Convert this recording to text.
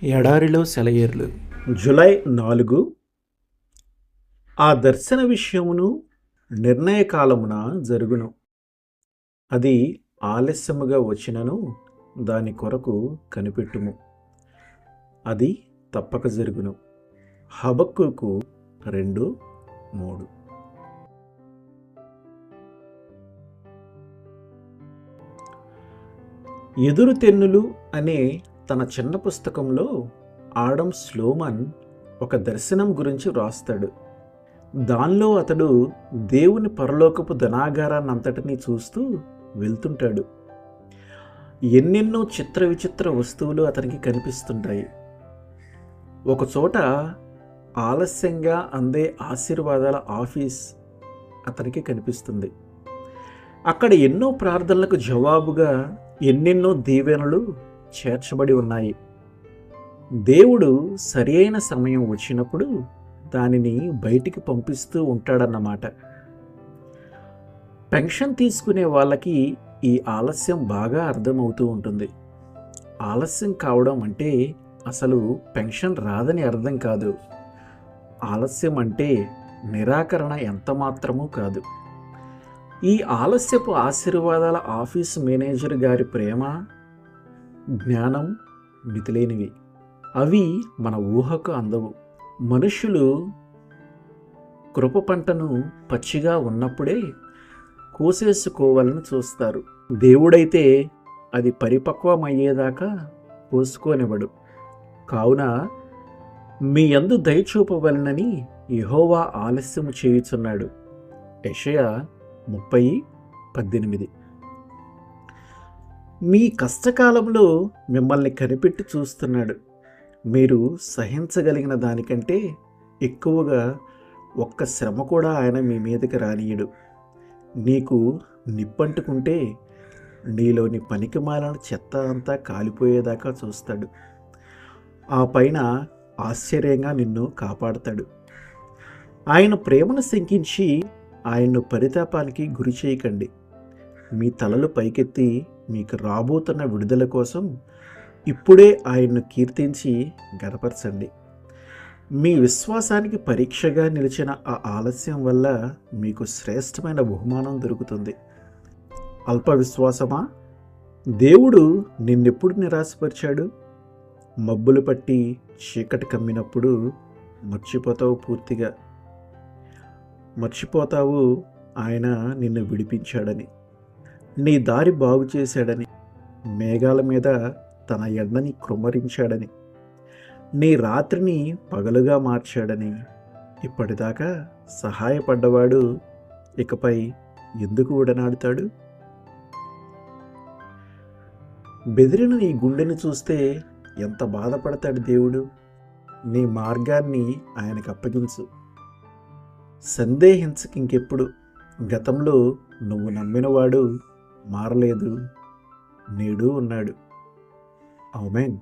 ఎడారిలో సెలయేర్లు. జూలై 4. ఆ దర్శన విషయమును నిర్ణయకాలమున జరుగును. అది ఆలస్యముగా వచ్చినను దాని కొరకు కనిపెట్టుము. అది తప్పక జరుగును. హబక్కూకు 2:3. ఎదురు తెన్నులు అనే తన చిన్న పుస్తకంలో ఆడమ్ స్లోమన్ ఒక దర్శనం గురించి వ్రాస్తాడు. దానిలో అతడు దేవుని పరలోకపు ధనాగారాన్నంతటినీ చూస్తూ వెళ్తుంటాడు. ఎన్నెన్నో చిత్ర విచిత్ర వస్తువులు అతనికి కనిపిస్తుంటాయి. ఒకచోట ఆలస్యంగా అందే ఆశీర్వాదాల ఆఫీస్ అతనికి కనిపిస్తుంది. అక్కడ ఎన్నో ప్రార్థనలకు జవాబుగా ఎన్నెన్నో దీవెనలు చేర్చబడి ఉన్నాయి. దేవుడు సరి అయిన సమయం వచ్చినప్పుడు దానిని బయటికి పంపిస్తూ ఉంటాడన్నమాట. పెన్షన్ తీసుకునే వాళ్ళకి ఈ ఆలస్యం బాగా అర్థమవుతూ ఉంటుంది. ఆలస్యం కావడం అంటే అసలు పెన్షన్ రాదని అర్థం కాదు. ఆలస్యం అంటే నిరాకరణ ఎంత మాత్రమూ కాదు. ఈ ఆలస్యపు ఆశీర్వాదాల ఆఫీస్ మేనేజర్ గారి ప్రేమ, జ్ఞానం మితిలేనివి. అవి మన ఊహకు అందవు. మనుషులు కృప పంటను పచ్చిగా ఉన్నప్పుడే కోసేసుకోవాలని చూస్తారు. దేవుడైతే అది పరిపక్వమయ్యేదాకా కోసుకోనివ్వడు. కావున మీ యందు దయ చూపవలనని యెహోవా ఆలస్యము చేయుచున్నాడు. యెషయా 30:18. మీ కష్టకాలంలో మిమ్మల్ని కనిపెట్టి చూస్తున్నాడు. మీరు సహించగలిగిన దానికంటే ఎక్కువగా ఒక్క శ్రమ కూడా ఆయన మీ మీదకి రానియడు. నీకు నిప్పంటుకుంటే నీలోని పనికిమాలిన చెత్త అంతా కాలిపోయేదాకా చూస్తాడు. ఆ పైన ఆశ్చర్యంగా నిన్ను కాపాడతాడు. ఆయన ప్రేమను శంకించి ఆయన్ను పరితాపానికి గురి చేయకండి. మీ తలలు పైకెత్తి మీకు రాబోతున్న విడుదల కోసం ఇప్పుడే ఆయన్ను కీర్తించి గనపరచండి. మీ విశ్వాసానికి పరీక్షగా నిలిచిన ఆ ఆలస్యం వల్ల మీకు శ్రేష్టమైన బహుమానం దొరుకుతుంది. అల్ప విశ్వాసమా, దేవుడు నిన్నెప్పుడు నిరాశపరిచాడు? మబ్బులు పట్టి చీకటి కమ్మినప్పుడు మర్చిపోతావు ఆయన నిన్ను విడిపించాడని, నీ దారి బాగు చేశాడని, మేఘాల మీద తన ఎండని కృమ్మరించాడని, నీ రాత్రిని పగలుగా మార్చాడని. ఇప్పటిదాకా సహాయపడ్డవాడు ఇకపై ఎందుకు విడనాడుతాడు? బెదిరిన నీ గుండెని చూస్తే ఎంత బాధపడతాడు దేవుడు. నీ మార్గాన్ని ఆయనకు అప్పగించు. సందేహించకింకెప్పుడు. గతంలో నువ్వు నమ్మినవాడు మారలేదు, నేడు ఉన్నాడు. ఆమేన్.